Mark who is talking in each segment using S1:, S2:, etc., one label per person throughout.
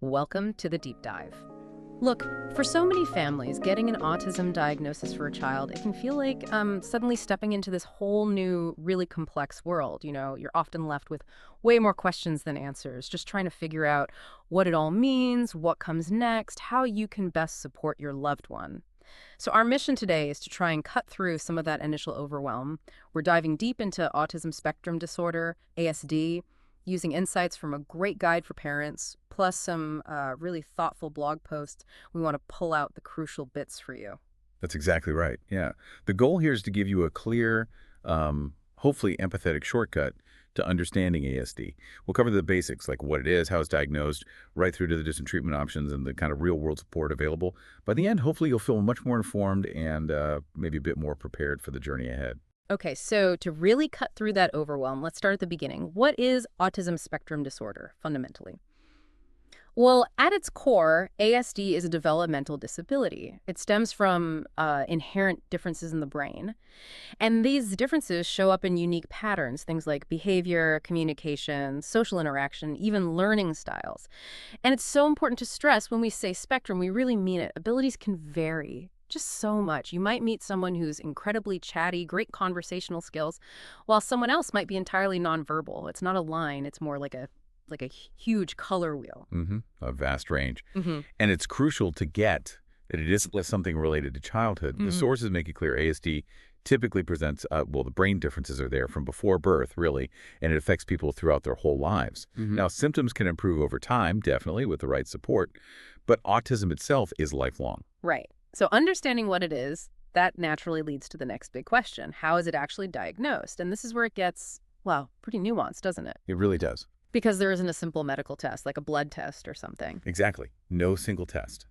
S1: Welcome to the deep dive. Look, for so many families, getting an autism diagnosis for a child, it can feel like suddenly stepping into this whole new, really complex world. You're often left with way more questions than answers, just trying to figure out what it all means, what comes next, how you can best support your loved one. So our mission today is to try and cut through some of that initial overwhelm. We're diving deep into autism spectrum disorder, ASD, using insights from a great guide for parents, plus some really thoughtful blog posts. We want to pull out the crucial bits for you.
S2: That's exactly right. Yeah. The goal here is to give you a clear, hopefully empathetic shortcut to understanding ASD. We'll cover the basics, like what it is, how it's diagnosed, right through to the different treatment options and the kind of real-world support available. By the end, hopefully you'll feel much more informed and maybe a bit more prepared for the journey ahead.
S1: Okay, so to really cut through that overwhelm, let's start at the beginning. What is autism spectrum disorder, fundamentally? Well, at its core, ASD is a developmental disability. It stems from inherent differences in the brain. And these differences show up in unique patterns, things like behavior, communication, social interaction, even learning styles. And it's so important to stress when we say spectrum, we really mean it. Abilities can vary just so much. You might meet someone who's incredibly chatty, great conversational skills, while someone else might be entirely nonverbal. It's not a line, it's more like a huge color wheel.
S2: A vast range.
S1: Mm-hmm.
S2: And it's crucial to get that it isn't something related to childhood. The sources make it clear ASD typically presents, well, the brain differences are there from before birth, really, and it affects people throughout their whole lives. Now, symptoms can improve over time, definitely, with the right support, but autism itself is lifelong.
S1: Right. So understanding what it is, that naturally leads to the next big question. How is it actually diagnosed? And this is where it gets, well, pretty nuanced, doesn't it?
S2: It really does.
S1: Because there isn't a simple medical test, like a blood test or something.
S2: Exactly. No single test.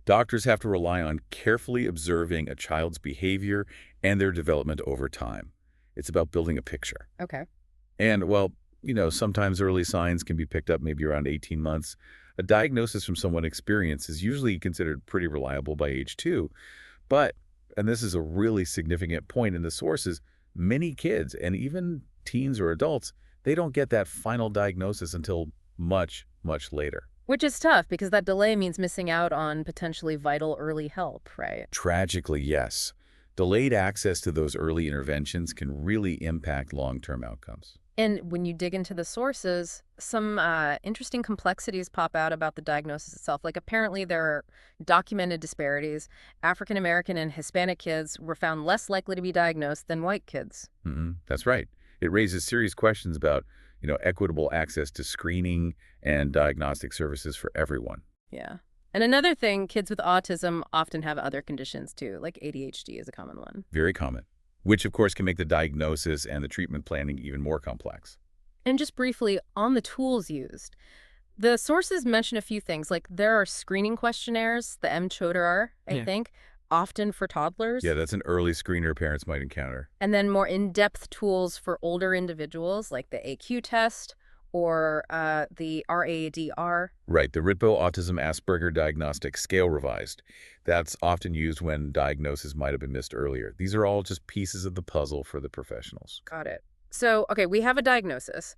S2: Doctors have to rely on carefully observing a child's behavior and their development over time. It's about building a picture.
S1: Okay.
S2: And, well, sometimes early signs can be picked up maybe around 18 months. A diagnosis from someone experienced is usually considered pretty reliable by age 2. But, and this is a really significant point in the sources, many kids and even teens or adults, they don't get that final diagnosis until much, much later.
S1: Which is tough because that delay means missing out on potentially vital early help, right?
S2: Tragically, yes. Delayed access to those early interventions can really impact long-term outcomes.
S1: And when you dig into the sources, some interesting complexities pop out about the diagnosis itself. Like apparently there are documented disparities. African American and Hispanic kids were found less likely to be diagnosed than white kids.
S2: That's right. It raises serious questions about, equitable access to screening and diagnostic services for everyone.
S1: Yeah. And another thing, kids with autism often have other conditions too, like ADHD is a common one.
S2: Very common, which of course can make the diagnosis and the treatment planning even more complex.
S1: And just briefly, on the tools used, the sources mention a few things, like there are screening questionnaires, the M-CHODR, I think, often for toddlers.
S2: Yeah, that's an early screener parents might encounter.
S1: And then more in-depth tools for older individuals, like the AQ test or the RADR.
S2: Right, the RITBO Autism Asperger Diagnostic Scale Revised. That's often used when diagnosis might have been missed earlier. These are all just pieces of the puzzle for the professionals.
S1: Got it. So, okay, we have a diagnosis.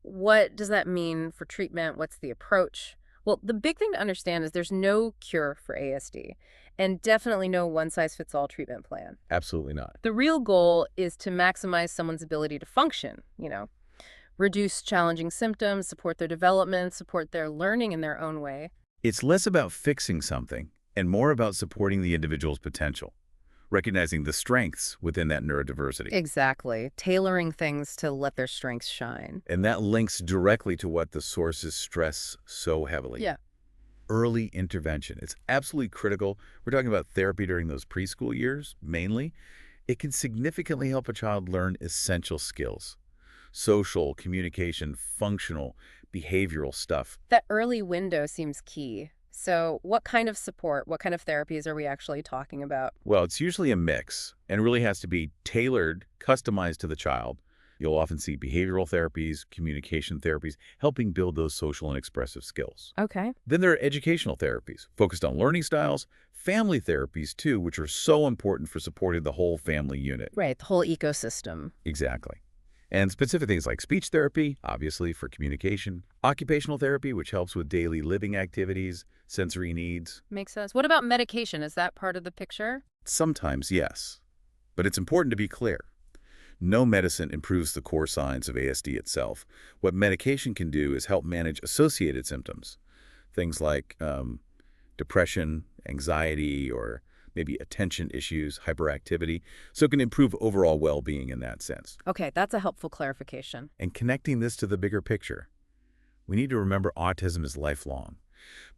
S1: What does that mean for treatment? What's the approach? Well, the big thing to understand is there's no cure for ASD and definitely no one-size-fits-all treatment plan.
S2: Absolutely not.
S1: The real goal is to maximize someone's ability to function, reduce challenging symptoms, support their development, support their learning in their own way.
S2: It's less about fixing something and more about supporting the individual's potential, recognizing the strengths within that neurodiversity.
S1: Exactly. Tailoring things to let their strengths shine.
S2: And that links directly to what the sources stress so heavily.
S1: Yeah.
S2: Early intervention. It's absolutely critical. We're talking about therapy during those preschool years, mainly. It can significantly help a child learn essential skills. Social, communication, functional, behavioral stuff.
S1: That early window seems key. So what kind of support, what kind of therapies are we actually talking about?
S2: Well, it's usually a mix and really has to be tailored, customized to the child. You'll often see behavioral therapies, communication therapies, helping build those social and expressive skills.
S1: Okay.
S2: Then there are educational therapies, focused on learning styles, family therapies too, which are so important for supporting the whole family unit.
S1: Right, the whole ecosystem.
S2: Exactly. And specific things like speech therapy, obviously for communication, occupational therapy, which helps with daily living activities, sensory needs.
S1: Makes sense. What about medication? Is that part of the picture?
S2: Sometimes, yes. But it's important to be clear. No medicine improves the core signs of ASD itself. What medication can do is help manage associated symptoms, things like depression, anxiety, or maybe attention issues, hyperactivity, so it can improve overall well-being in that sense.
S1: Okay, that's a helpful clarification.
S2: And connecting this to the bigger picture, we need to remember autism is lifelong.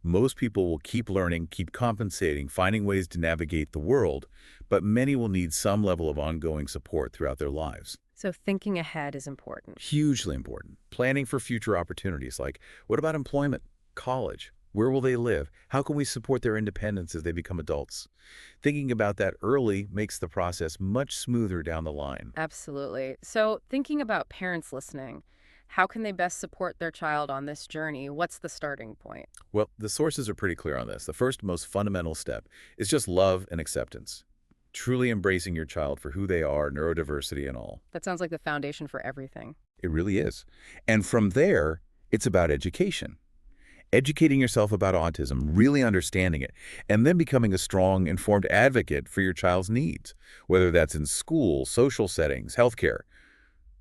S2: Most people will keep learning, keep compensating, finding ways to navigate the world, but many will need some level of ongoing support throughout their lives.
S1: So thinking ahead is important.
S2: Hugely important. Planning for future opportunities like, what about employment, college? Where will they live? How can we support their independence as they become adults? Thinking about that early makes the process much smoother down the line.
S1: Absolutely. So thinking about parents listening, how can they best support their child on this journey? What's the starting point?
S2: Well, the sources are pretty clear on this. The first, most fundamental step is just love and acceptance. Truly embracing your child for who they are, neurodiversity and all.
S1: That sounds like the foundation for everything.
S2: It really is. And from there, it's about education. Educating yourself about autism, really understanding it, and then becoming a strong, informed advocate for your child's needs, whether that's in school, social settings, healthcare.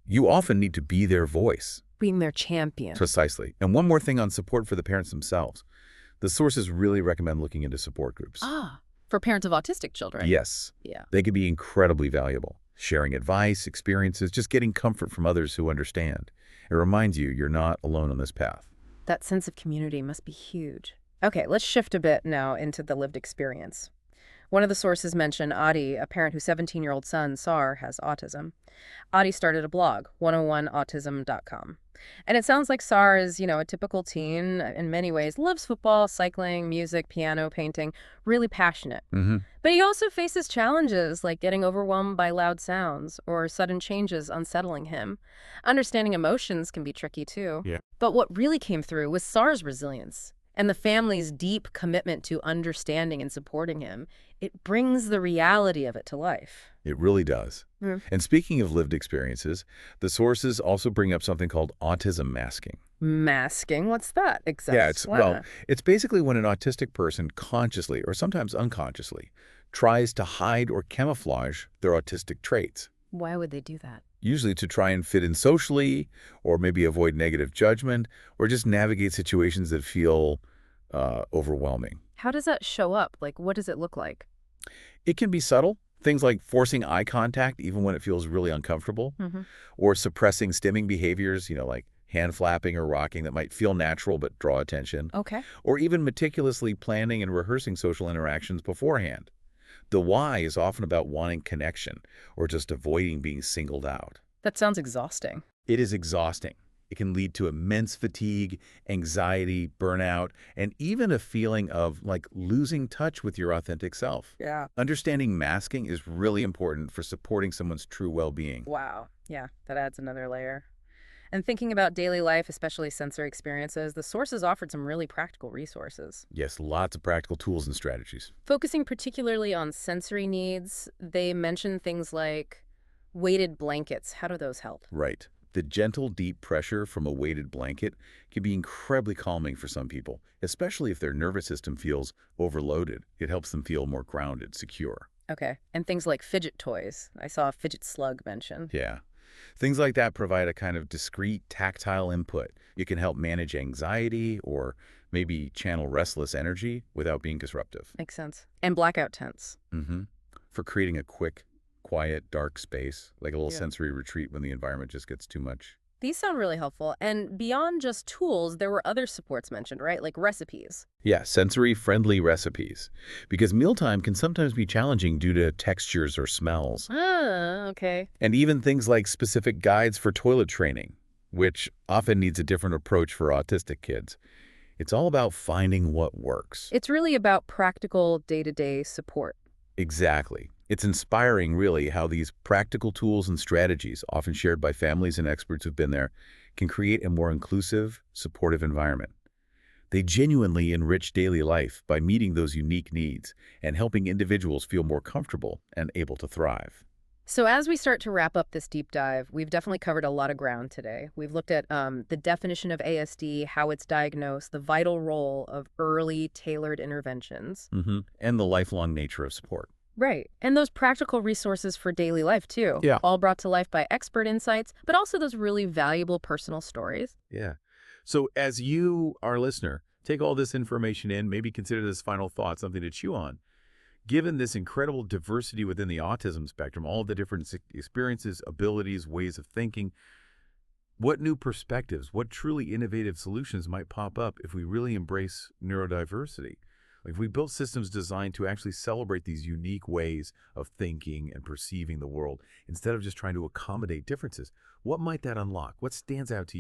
S2: You often need to be their voice.
S1: Being their champion.
S2: Precisely. And one more thing on support for the parents themselves. The sources really recommend looking into support groups.
S1: For parents of autistic children.
S2: Yes.
S1: Yeah.
S2: They can be incredibly valuable. Sharing advice, experiences, just getting comfort from others who understand. It reminds you you're not alone on this path.
S1: That sense of community must be huge. Okay, let's shift a bit now into the lived experience. One of the sources mentioned Adi, a parent whose 17-year-old son, Sar, has autism. Adi started a blog, 101autism.com. And it sounds like Sar is, a typical teen in many ways, loves football, cycling, music, piano, painting, really passionate. But he also faces challenges like getting overwhelmed by loud sounds or sudden changes unsettling him. Understanding emotions can be tricky too.
S2: Yeah.
S1: But what really came through was Sar's resilience and the family's deep commitment to understanding and supporting him. It brings the reality of it to life.
S2: It really does. And speaking of lived experiences, the sources also bring up something called autism masking.
S1: Masking? What's that exactly?
S2: Yeah, it's basically when an autistic person consciously or sometimes unconsciously tries to hide or camouflage their autistic traits.
S1: Why would they do that?
S2: Usually to try and fit in socially, or maybe avoid negative judgment, or just navigate situations that feel overwhelming.
S1: How does that show up? Like, what does it look like?
S2: It can be subtle. Things like forcing eye contact even when it feels really uncomfortable, or suppressing stimming behaviors, like hand flapping or rocking that might feel natural but draw attention,
S1: Okay.
S2: or even meticulously planning and rehearsing social interactions beforehand. The why is often about wanting connection or just avoiding being singled out.
S1: That sounds exhausting.
S2: It is exhausting. It can lead to immense fatigue, anxiety, burnout, and even a feeling of losing touch with your authentic self.
S1: Yeah.
S2: Understanding masking is really important for supporting someone's true well-being.
S1: Wow. Yeah, that adds another layer. And thinking about daily life, especially sensory experiences, the sources offered some really practical resources.
S2: Yes, lots of practical tools and strategies.
S1: Focusing particularly on sensory needs, they mentioned things like weighted blankets. How do those help?
S2: Right. The gentle, deep pressure from a weighted blanket can be incredibly calming for some people, especially if their nervous system feels overloaded. It helps them feel more grounded, secure.
S1: Okay. And things like fidget toys. I saw a fidget slug mentioned.
S2: Yeah. Things like that provide a kind of discrete, tactile input. It can help manage anxiety or maybe channel restless energy without being disruptive.
S1: Makes sense. And blackout tents.
S2: For creating a quick, quiet, dark space, like a little
S1: Yeah.
S2: sensory retreat when the environment just gets too much.
S1: These sound really helpful. And beyond just tools, there were other supports mentioned, right? Like recipes.
S2: Yeah, sensory-friendly recipes. Because mealtime can sometimes be challenging due to textures or smells.
S1: Okay.
S2: And even things like specific guides for toilet training, which often needs a different approach for autistic kids. It's all about finding what works.
S1: It's really about practical day-to-day support.
S2: Exactly. It's inspiring, really, how these practical tools and strategies, often shared by families and experts who've been there, can create a more inclusive, supportive environment. They genuinely enrich daily life by meeting those unique needs and helping individuals feel more comfortable and able to thrive.
S1: So as we start to wrap up this deep dive, we've definitely covered a lot of ground today. We've looked at the definition of ASD, how it's diagnosed, the vital role of early tailored interventions.
S2: And the lifelong nature of support.
S1: Right. And those practical resources for daily life, too,
S2: Yeah.
S1: all brought to life by expert insights, but also those really valuable personal stories.
S2: Yeah. So as you, our listener, take all this information in, maybe consider this final thought something to chew on. Given this incredible diversity within the autism spectrum, all the different experiences, abilities, ways of thinking, what new perspectives, what truly innovative solutions might pop up if we really embrace neurodiversity? Like if we built systems designed to actually celebrate these unique ways of thinking and perceiving the world instead of just trying to accommodate differences, what might that unlock? What stands out to you?